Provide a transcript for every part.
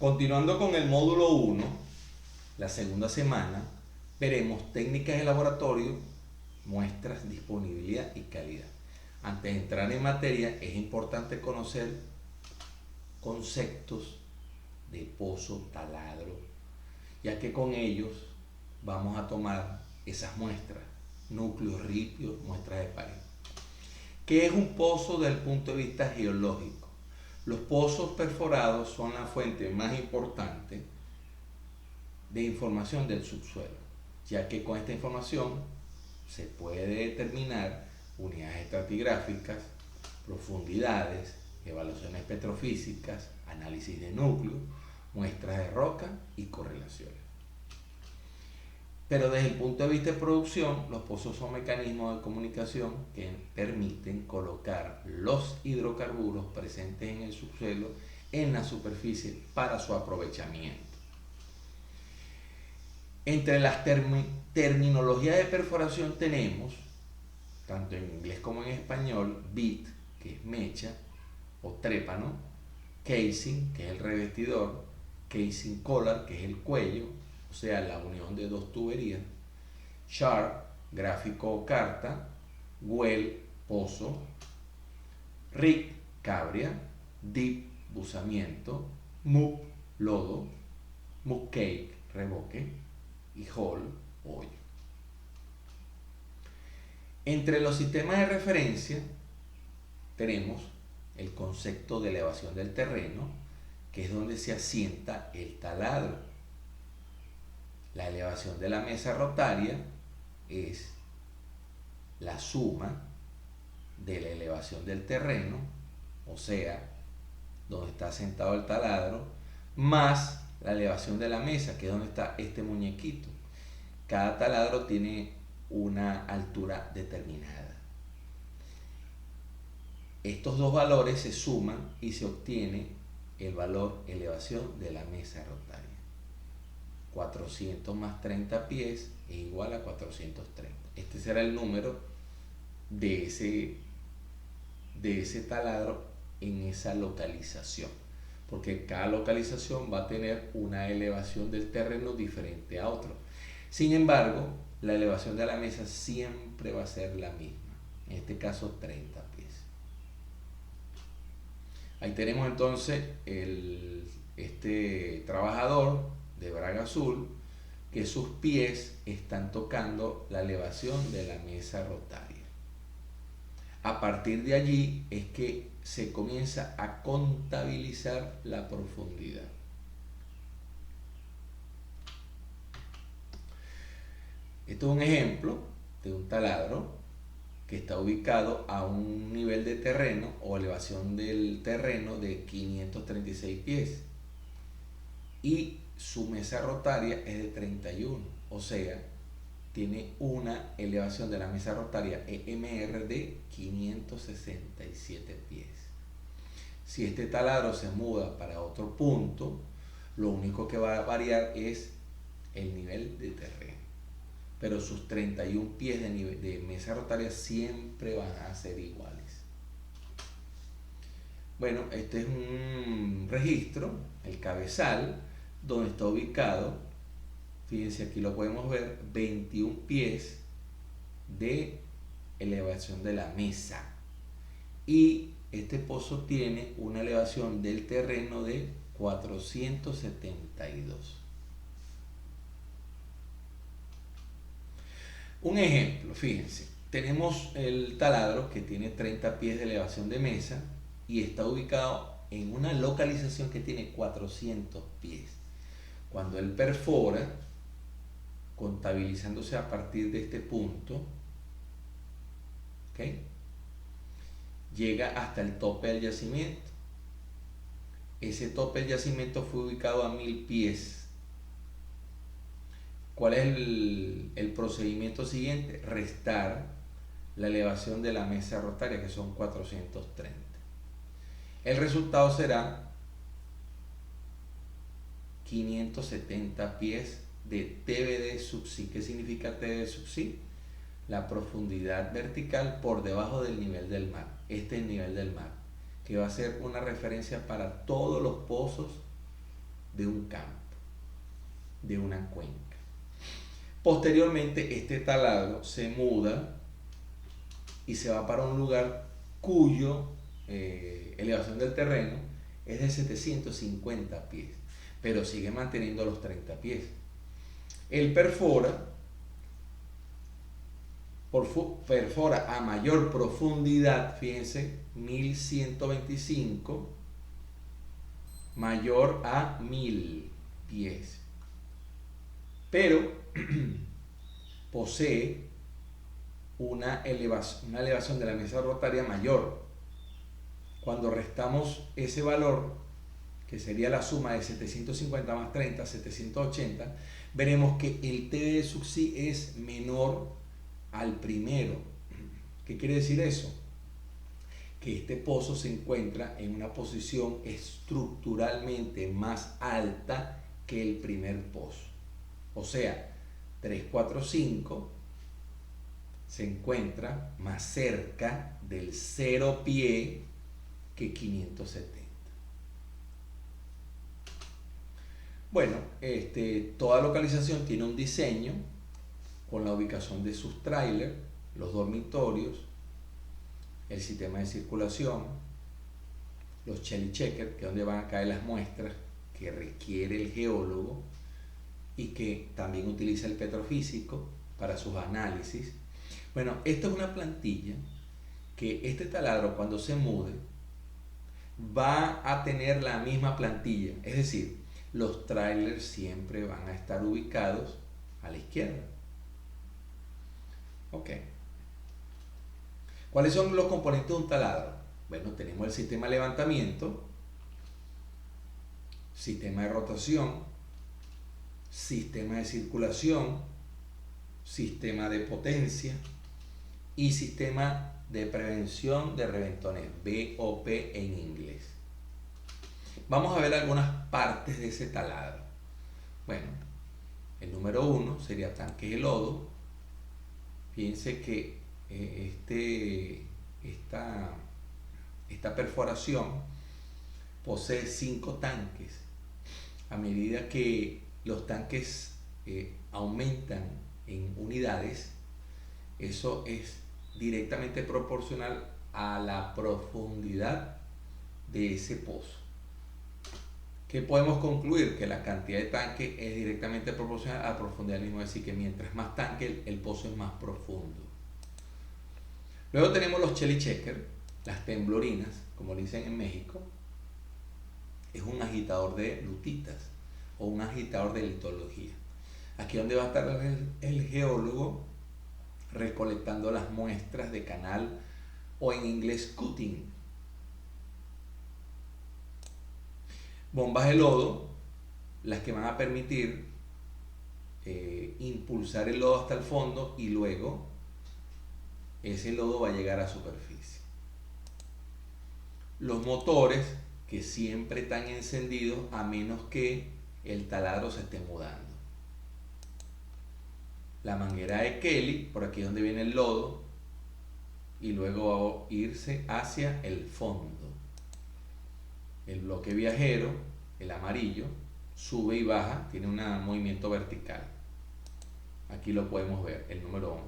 Continuando con el módulo 1, la segunda semana, veremos técnicas de laboratorio, muestras, disponibilidad y calidad. Antes de entrar en materia, es importante conocer conceptos de pozo, taladro, ya que con ellos vamos a tomar esas muestras, núcleos, ripios, muestras de pared. ¿Qué es un pozo desde el punto de vista geológico? Los pozos perforados son la fuente más importante de información del subsuelo, ya que con esta información se puede determinar unidades estratigráficas, profundidades, evaluaciones petrofísicas, análisis de núcleo, muestras de roca y correlaciones. Pero desde el punto de vista de producción, los pozos son mecanismos de comunicación que permiten colocar los hidrocarburos presentes en el subsuelo en la superficie para su aprovechamiento. Entre las terminologías de perforación tenemos, tanto en inglés como en español, bit, que es mecha o trépano, casing, que es el revestidor, casing collar, que es el cuello, o sea, la unión de dos tuberías, chart, gráfico o carta, well, pozo, rig, cabria, dip, buzamiento, muck, lodo, muckcake, reboque, y hole, hoyo. Entre los sistemas de referencia tenemos el concepto de elevación del terreno, que es donde se asienta el taladro. La elevación de la mesa rotaria es la suma de la elevación del terreno, o sea, donde está asentado el taladro, más la elevación de la mesa, que es donde está este muñequito. Cada taladro tiene una altura determinada. Estos dos valores se suman y se obtiene el valor elevación de la mesa rotaria. 400 más 30 pies es igual a 430. Este será el número de ese taladro en esa localización, porque cada localización va a tener una elevación del terreno diferente a otro. Sin embargo, la elevación de la mesa siempre va a ser la misma, en este caso 30 pies. Ahí tenemos entonces este trabajador de braga azul, que sus pies están tocando la elevación de la mesa rotaria. A partir de allí es que se comienza a contabilizar la profundidad. Esto es un ejemplo de un taladro que está ubicado a un nivel de terreno o elevación del terreno de 536 pies y su mesa rotaria es de 31, o sea, tiene una elevación de la mesa rotaria EMR de 567 pies. Si este taladro se muda para otro punto, lo único que va a variar es el nivel de terreno, pero sus 31 pies de mesa rotaria siempre van a ser iguales. Bueno, este es un registro, el cabezal, donde está ubicado, fíjense aquí lo podemos ver, 21 pies de elevación de la mesa, y este pozo tiene una elevación del terreno de 472. Un ejemplo, fíjense, tenemos el taladro que tiene 30 pies de elevación de mesa y está ubicado en una localización que tiene 400 pies. Cuando él perfora, contabilizándose a partir de este punto, ¿okay?, llega hasta el tope del yacimiento. Ese tope del yacimiento fue ubicado a 1000 pies. ¿Cuál es el procedimiento siguiente? Restar la elevación de la mesa rotaria, que son 430. El resultado será 570 pies de TBD sub C. ¿Qué significa TBD sub C? La profundidad vertical por debajo del nivel del mar. Este es el nivel del mar, que va a ser una referencia para todos los pozos de un campo, de una cuenca. Posteriormente, este taladro se muda y se va para un lugar cuyo elevación del terreno es de 750 pies, pero sigue manteniendo los 30 pies. Él perfora a mayor profundidad, fíjense, 1125 mayor a 1000 pies, pero posee una elevación de la mesa rotaria mayor. Cuando restamos ese valor, que sería la suma de 750 más 30, 780, veremos que el TD de sub si es menor al primero. ¿Qué quiere decir eso? Que este pozo se encuentra en una posición estructuralmente más alta que el primer pozo. O sea, 345 se encuentra más cerca del 0 pie que 570. Bueno, toda localización tiene un diseño con la ubicación de sus trailers, los dormitorios, el sistema de circulación, los Shelly Checker, que es donde van a caer las muestras que requiere el geólogo y que también utiliza el petrofísico para sus análisis. Bueno, esta es una plantilla que este taladro, cuando se mude, va a tener la misma plantilla, es decir, los trailers siempre van a estar ubicados a la izquierda. Ok. ¿Cuáles son los componentes de un taladro? Bueno, tenemos el sistema de levantamiento, sistema de rotación, sistema de circulación, sistema de potencia y sistema de prevención de reventones, BOP en inglés. Vamos a ver algunas partes de ese taladro. Bueno, el número 1 sería tanques de lodo. Fíjense que esta perforación posee 5 tanques. A medida que los tanques aumentan en unidades, eso es directamente proporcional a la profundidad de ese pozo. ¿Qué podemos concluir? Que la cantidad de tanques es directamente proporcional a la profundidad del mismo, es decir, que mientras más tanque el pozo es más profundo. Luego tenemos los Shelly Checker, las temblorinas, como dicen en México. Es un agitador de lutitas o un agitador de litología. Aquí es donde va a estar el geólogo recolectando las muestras de canal, o en inglés cutting. Bombas de lodo, las que van a permitir impulsar el lodo hasta el fondo y luego ese lodo va a llegar a superficie. Los motores, que siempre están encendidos a menos que el taladro se esté mudando. La manguera de Kelly, por aquí es donde viene el lodo, y luego va a irse hacia el fondo. El bloque viajero, el amarillo, sube y baja, tiene un movimiento vertical. Aquí lo podemos ver, el número 11.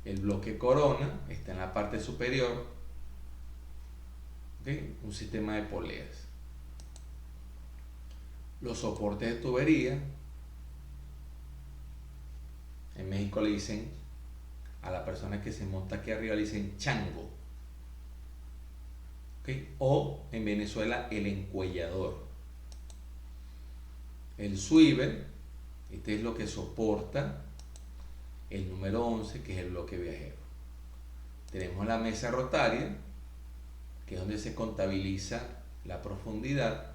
El bloque corona está en la parte superior, ¿okay? Un sistema de poleas. Los soportes de tubería, en México le dicen, a la persona que se monta aquí arriba le dicen chango. ¿Okay? O en Venezuela el encuellador. El swivel, este es lo que soporta el número 11, que es el bloque viajero. Tenemos la mesa rotaria, que es donde se contabiliza la profundidad.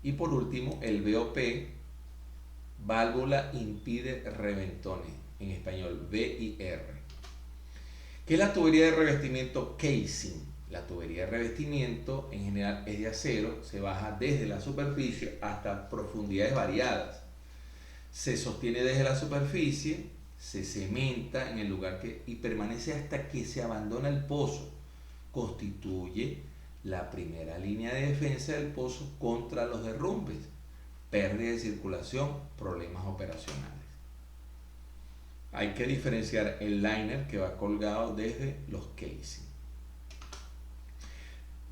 Y por último, el BOP, válvula impide reventones, en español VIR. ¿Qué es la tubería de revestimiento casing? La tubería de revestimiento en general es de acero, se baja desde la superficie hasta profundidades variadas. Se sostiene desde la superficie, se cementa en el lugar y permanece hasta que se abandona el pozo. Constituye la primera línea de defensa del pozo contra los derrumbes. pérdida de circulación, problemas operacionales. Hay que diferenciar el liner que va colgado desde los casing.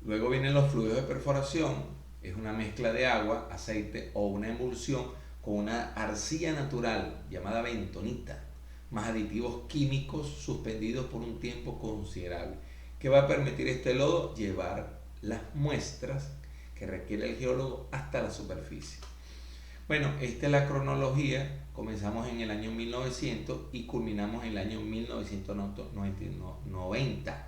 Luego vienen los fluidos de perforación. Es una mezcla de agua, aceite o una emulsión con una arcilla natural llamada bentonita, más aditivos químicos suspendidos por un tiempo considerable, que va a permitir este lodo llevar las muestras que requiere el geólogo hasta la superficie. Bueno, esta es la cronología. Comenzamos en el año 1900 y culminamos en el año 1990,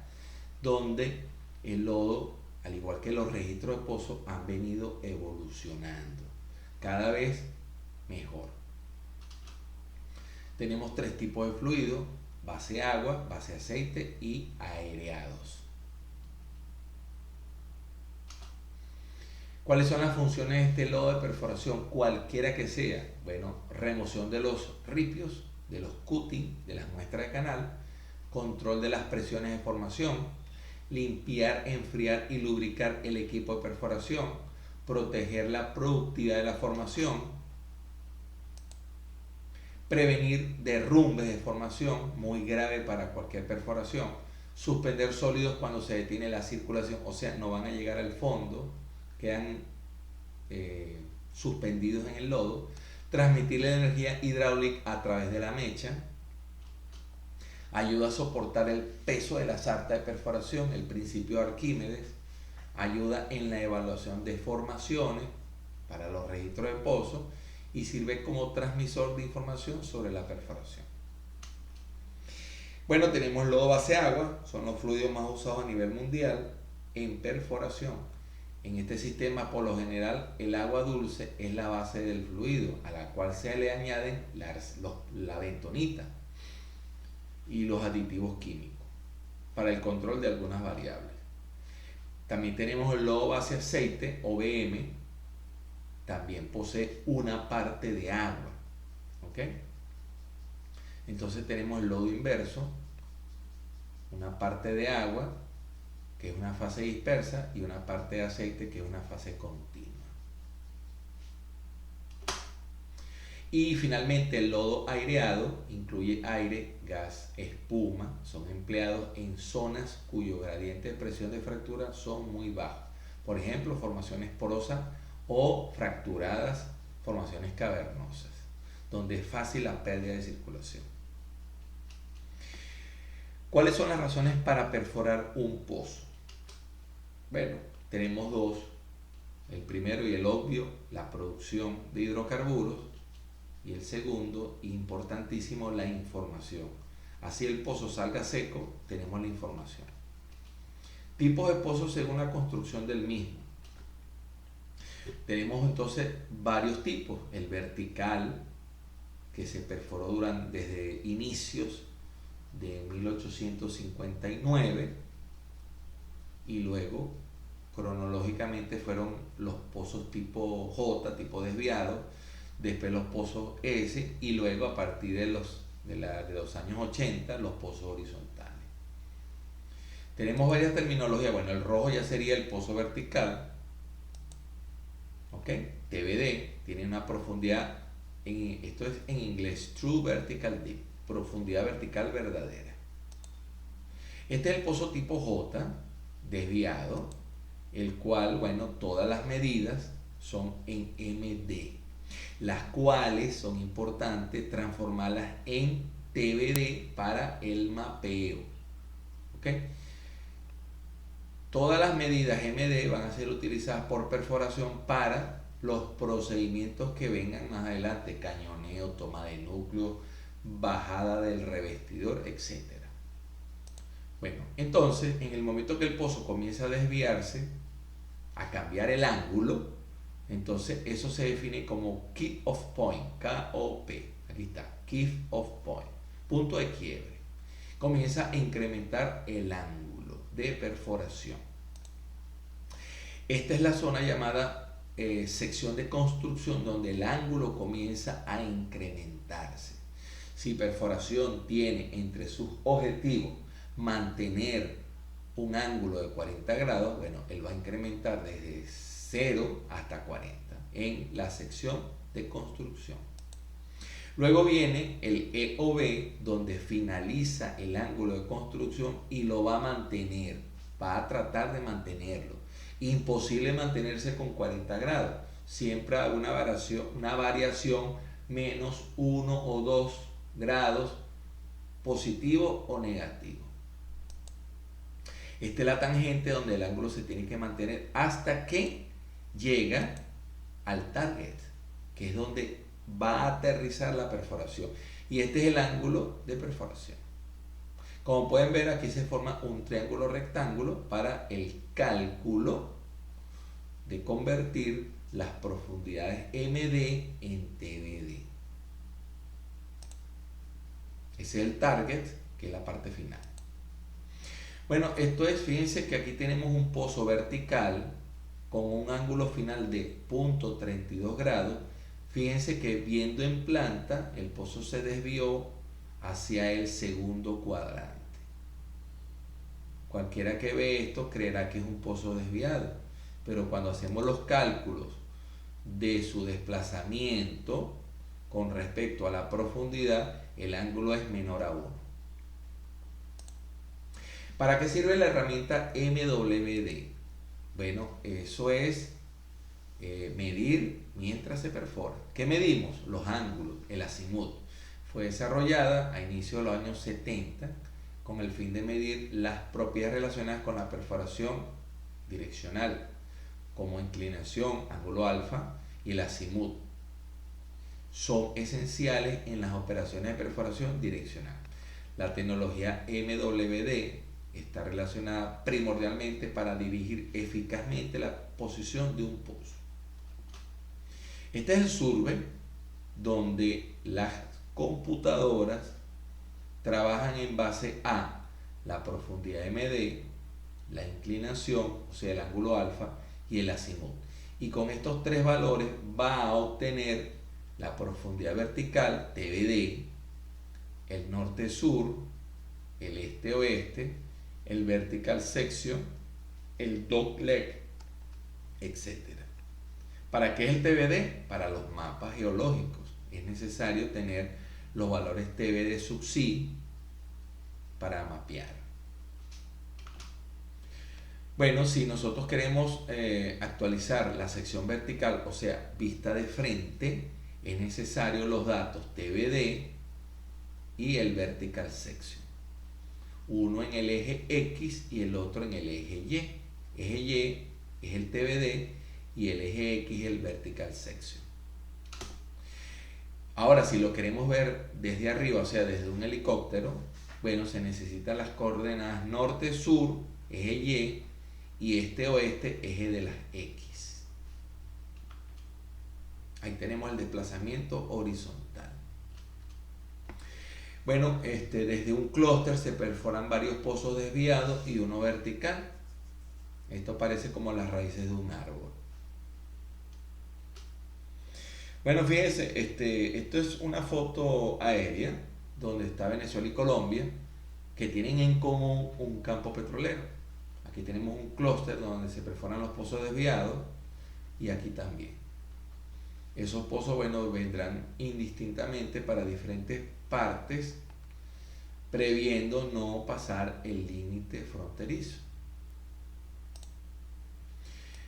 donde el lodo, al igual que los registros de pozos, han venido evolucionando cada vez mejor. Tenemos tres tipos de fluidos: base agua, base aceite y aireados. ¿Cuáles son las funciones de este lodo de perforación? Cualquiera que sea. Bueno, remoción de los ripios, de los cuttings, de las muestras de canal, control de las presiones de formación, limpiar, enfriar y lubricar el equipo de perforación, proteger la productividad de la formación, prevenir derrumbes de formación, muy grave para cualquier perforación, suspender sólidos cuando se detiene la circulación, o sea, no van a llegar al fondo, quedan suspendidos en el lodo, transmitir la energía hidráulica a través de la mecha, ayuda a soportar el peso de la sarta de perforación, el principio de Arquímedes, ayuda en la evaluación de formaciones para los registros de pozo y sirve como transmisor de información sobre la perforación. Bueno, tenemos lodo base agua, son los fluidos más usados a nivel mundial en perforación. En este sistema, por lo general, el agua dulce es la base del fluido, a la cual se le añaden la bentonita y los aditivos químicos para el control de algunas variables. También tenemos el lodo base aceite, OBM, también posee una parte de agua. ¿Ok? Entonces tenemos el lodo inverso, una parte de agua, que es una fase dispersa, y una parte de aceite, que es una fase continua. Y finalmente el lodo aireado incluye aire, gas, espuma, son empleados en zonas cuyo gradiente de presión de fractura son muy bajos. Por ejemplo, formaciones porosas o fracturadas, formaciones cavernosas, donde es fácil la pérdida de circulación. ¿Cuáles son las razones para perforar un pozo? Bueno, tenemos dos. El primero y el obvio, la producción de hidrocarburos. Y el segundo, importantísimo, la información. Así el pozo salga seco, tenemos la información. Tipos de pozos según la construcción del mismo. Tenemos entonces varios tipos. El vertical, que se perforó desde inicios de 1859, y luego cronológicamente fueron los pozos tipo J, tipo desviado, después los pozos S, y luego a partir de los años 80 los pozos horizontales. Tenemos varias terminologías. Bueno, el rojo ya sería el pozo vertical, ¿ok? TVD, tiene una profundidad, esto es en inglés, True Vertical Deep, profundidad vertical verdadera. Este es el pozo tipo J, desviado, el cual, bueno, todas las medidas son en MD, las cuales son importantes transformarlas en TVD para el mapeo. ¿Ok? Todas las medidas MD van a ser utilizadas por perforación para los procedimientos que vengan más adelante: cañoneo, toma de núcleo, bajada del revestidor, etc. Bueno, entonces, en el momento que el pozo comienza a desviarse, a cambiar el ángulo, entonces eso se define como Kick Off Point, K-O-P, aquí está, Kick Off Point, punto de quiebre. Comienza a incrementar el ángulo de perforación. Esta es la zona llamada sección de construcción, donde el ángulo comienza a incrementarse. Si perforación tiene entre sus objetivos mantener un ángulo de 40 grados, bueno, él va a incrementar desde 0 hasta 40. en la sección de construcción. Luego viene el EOB, donde finaliza el ángulo de construcción y lo va a mantener, va a tratar de mantenerlo. Imposible mantenerse con 40 grados, siempre hay una variación menos 1 o 2 grados, positivo o negativo. Esta es la tangente donde el ángulo se tiene que mantener hasta que llega al target, que es donde va a aterrizar la perforación. Y este es el ángulo de perforación. Como pueden ver, aquí se forma un triángulo rectángulo para el cálculo de convertir las profundidades MD en TBD. Ese es el target, que es la parte final. Bueno, esto es, fíjense que aquí tenemos un pozo vertical con un ángulo final de 0.32 grados. Fíjense que viendo en planta, el pozo se desvió hacia el segundo cuadrante. Cualquiera que ve esto creerá que es un pozo desviado, pero cuando hacemos los cálculos de su desplazamiento con respecto a la profundidad, el ángulo es menor a 1. ¿Para qué sirve la herramienta MWD? Bueno, eso es medir mientras se perfora. ¿Qué medimos? Los ángulos, el azimut. Fue desarrollada a inicios de los años 70 con el fin de medir las propiedades relacionadas con la perforación direccional, como inclinación, ángulo alfa y el azimut. Son esenciales en las operaciones de perforación direccional. La tecnología MWD está relacionada primordialmente para dirigir eficazmente la posición de un pozo. Este es el survey donde las computadoras trabajan en base a la profundidad MD, la inclinación, o sea el ángulo alfa, y el azimut. Y con estos tres valores va a obtener la profundidad vertical, TBD, el norte-sur, el este-oeste, el vertical section, el dogleg, etc. ¿Para qué es el TBD? Para los mapas geológicos. Es necesario tener los valores TBD sub C para mapear. Bueno, si nosotros queremos actualizar la sección vertical, o sea, vista de frente, es necesario los datos TBD y el vertical section. Uno en el eje X y el otro en el eje Y. Eje Y es el TBD y el eje X es el vertical section. Ahora, si lo queremos ver desde arriba, o sea, desde un helicóptero, bueno, se necesitan las coordenadas norte-sur, eje Y este-oeste, eje de las X. Ahí tenemos el desplazamiento horizontal. Bueno, desde un clúster se perforan varios pozos desviados y uno vertical. Esto parece como las raíces de un árbol. Bueno, fíjense, esto es una foto aérea donde está Venezuela y Colombia, que tienen en común un campo petrolero. Aquí tenemos un clúster donde se perforan los pozos desviados y aquí también. Esos pozos, bueno, vendrán indistintamente para diferentes partes, previendo no pasar el límite fronterizo.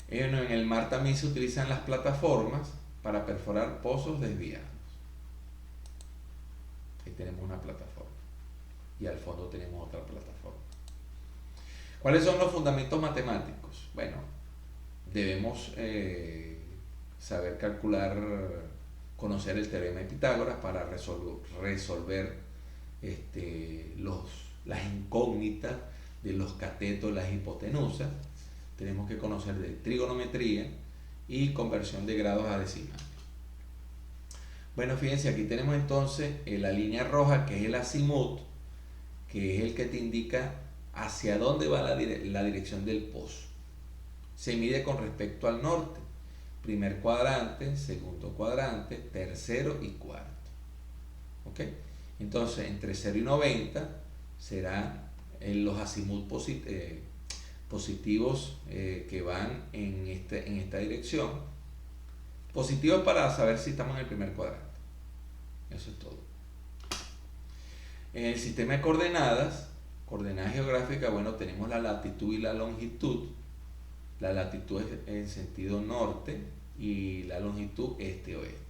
En el mar también se utilizan las plataformas para perforar pozos desviados. Ahí tenemos una plataforma y al fondo tenemos otra plataforma. ¿Cuáles son los fundamentos matemáticos? Bueno, debemos saber calcular, conocer el teorema de Pitágoras para resolver las incógnitas de los catetos, las hipotenusas. Tenemos que conocer de trigonometría y conversión de grados a decimales. Bueno, fíjense, aquí tenemos entonces la línea roja, que es el azimut, que es el que te indica hacia dónde va la dirección del pozo. Se mide con respecto al norte. Primer cuadrante, segundo cuadrante, tercero y cuarto. ¿Ok? Entonces, entre 0 y 90 serán los azimut positivos que van en esta dirección. Positivos para saber si estamos en el primer cuadrante. Eso es todo. En el sistema de coordenadas geográficas, bueno, tenemos la latitud y la longitud. La latitud es en sentido norte y la longitud este-oeste.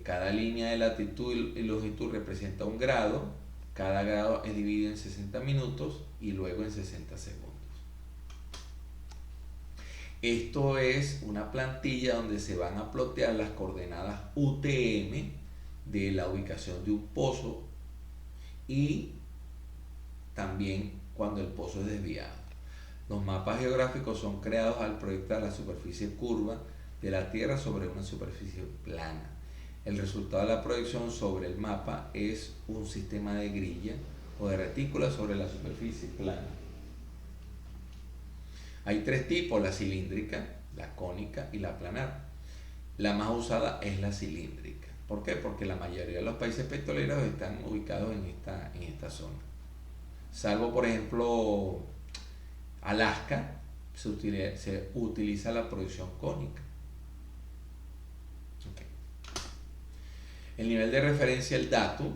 Cada línea de latitud y longitud representa un grado. Cada grado es dividido en 60 minutos y luego en 60 segundos. Esto es una plantilla donde se van a plotear las coordenadas UTM de la ubicación de un pozo y también cuando el pozo es desviado. Los mapas geográficos son creados al proyectar la superficie curva de la Tierra sobre una superficie plana. El resultado de la proyección sobre el mapa es un sistema de grilla o de retícula sobre la superficie plana. Hay tres tipos: la cilíndrica, la cónica y la planar. La más usada es la cilíndrica. ¿Por qué? Porque la mayoría de los países petroleros están ubicados en esta zona. Salvo, por ejemplo, Alaska, se utiliza la proyección cónica. Okay. El nivel de referencia, el dato,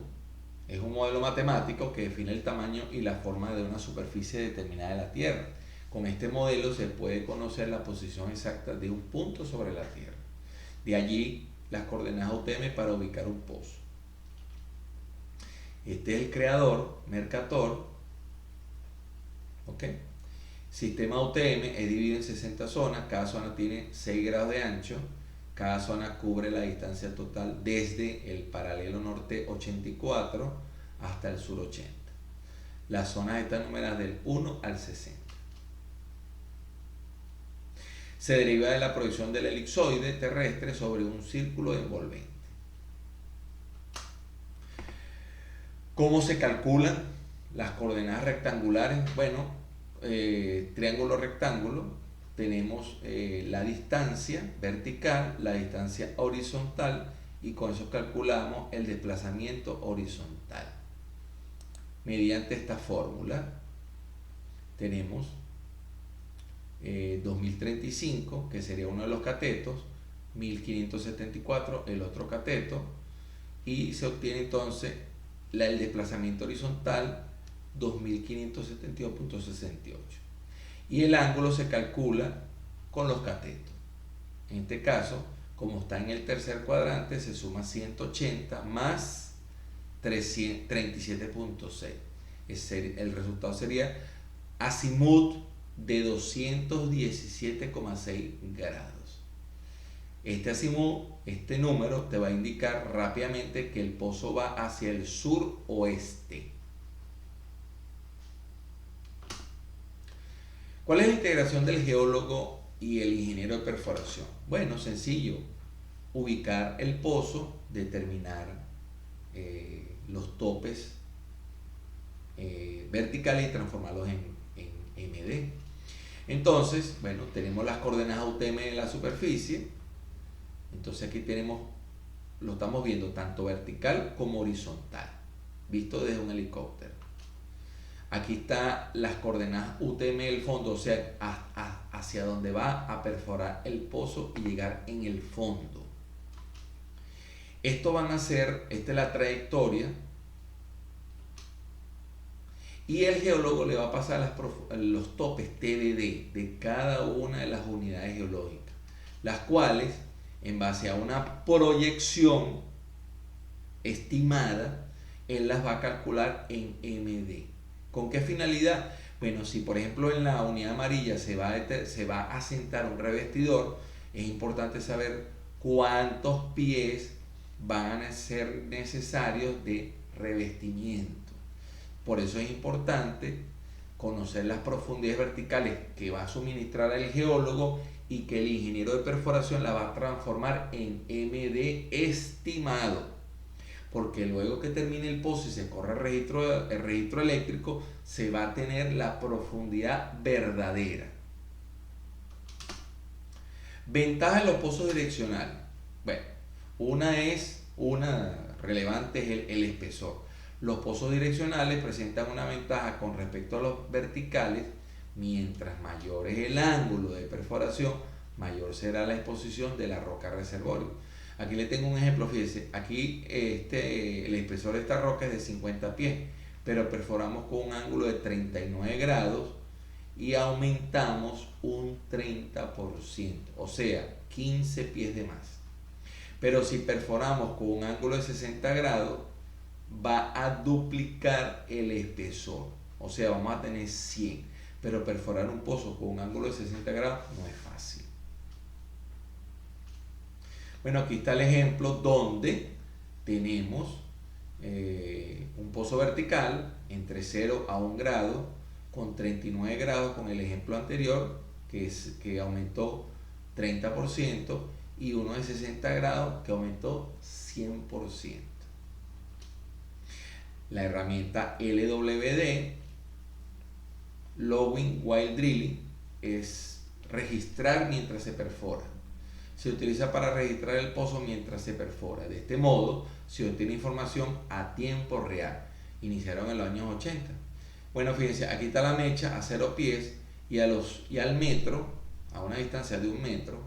es un modelo matemático que define el tamaño y la forma de una superficie determinada de la Tierra. Con este modelo se puede conocer la posición exacta de un punto sobre la Tierra. De allí las coordenadas UTM para ubicar un pozo. Este es el creador, Mercator. ¿Okay? Sistema UTM es dividido en 60 zonas. Cada zona tiene 6 grados de ancho. Cada zona cubre la distancia total desde el paralelo norte 84 hasta el sur 80. Las zonas están numeradas del 1 al 60. Se deriva de la proyección del elipsoide terrestre sobre un círculo envolvente. ¿Cómo se calculan las coordenadas rectangulares? Bueno, triángulo rectángulo, tenemos la distancia vertical, la distancia horizontal y con eso calculamos el desplazamiento horizontal. Mediante esta fórmula tenemos 2035, que sería uno de los catetos, 1574 el otro cateto, y se obtiene entonces el desplazamiento horizontal 2572.68, y el ángulo se calcula con los catetos. En este caso, como está en el tercer cuadrante, se suma 180 más 37.6. El resultado sería azimut de 217,6 grados. Este azimut, este número, te va a indicar rápidamente que el pozo va hacia el sur-oeste. ¿Cuál es la integración del geólogo y el ingeniero de perforación? Bueno, sencillo: ubicar el pozo, determinar los topes verticales y transformarlos en MD. Entonces, bueno, tenemos las coordenadas UTM en la superficie. Entonces aquí lo estamos viendo tanto vertical como horizontal, visto desde un helicóptero. Aquí están las coordenadas UTM del fondo, o sea, hacia donde va a perforar el pozo y llegar en el fondo. Esta es la trayectoria, y el geólogo le va a pasar los topes TDD de cada una de las unidades geológicas, las cuales, en base a una proyección estimada, él las va a calcular en MD. ¿Con qué finalidad? Bueno, si por ejemplo en la unidad amarilla se va a asentar un revestidor, es importante saber cuántos pies van a ser necesarios de revestimiento. Por eso es importante conocer las profundidades verticales que va a suministrar el geólogo y que el ingeniero de perforación la va a transformar en MD estimado. Porque luego que termine el pozo y se corre el registro eléctrico, se va a tener la profundidad verdadera. Ventajas de los pozos direccionales. Bueno, una relevante es el espesor. Los pozos direccionales presentan una ventaja con respecto a los verticales: mientras mayor es el ángulo de perforación, mayor será la exposición de la roca reservorio. Aquí le tengo un ejemplo, fíjese, aquí el espesor de esta roca es de 50 pies, pero perforamos con un ángulo de 39 grados y aumentamos un 30%, o sea, 15 pies de más. Pero si perforamos con un ángulo de 60 grados, va a duplicar el espesor, o sea, vamos a tener 100, pero perforar un pozo con un ángulo de 60 grados no es fácil. Bueno, aquí está el ejemplo donde tenemos un pozo vertical entre 0 a 1 grado con 39 grados con el ejemplo anterior que aumentó 30% y uno de 60 grados que aumentó 100%. La herramienta LWD, Logging While Drilling, es registrar mientras se perfora. Se utiliza para registrar el pozo mientras se perfora. De este modo se obtiene información a tiempo real. Iniciaron en los años 80. Bueno, fíjense, aquí está la mecha a 0 pies y al metro, a una distancia de 1 metro,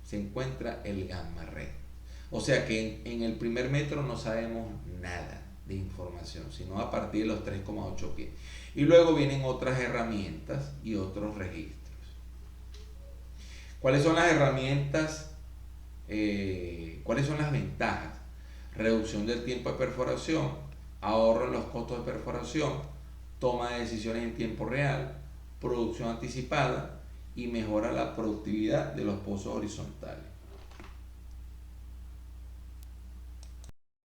se encuentra el gamma ray. O sea que en el primer metro no sabemos nada de información, sino a partir de los 3,8 pies. Y luego vienen otras herramientas y otros registros. ¿Cuáles son las herramientas? ¿Cuáles son las ventajas? Reducción del tiempo de perforación, ahorro en los costos de perforación, toma de decisiones en tiempo real, producción anticipada y mejora la productividad de los pozos horizontales.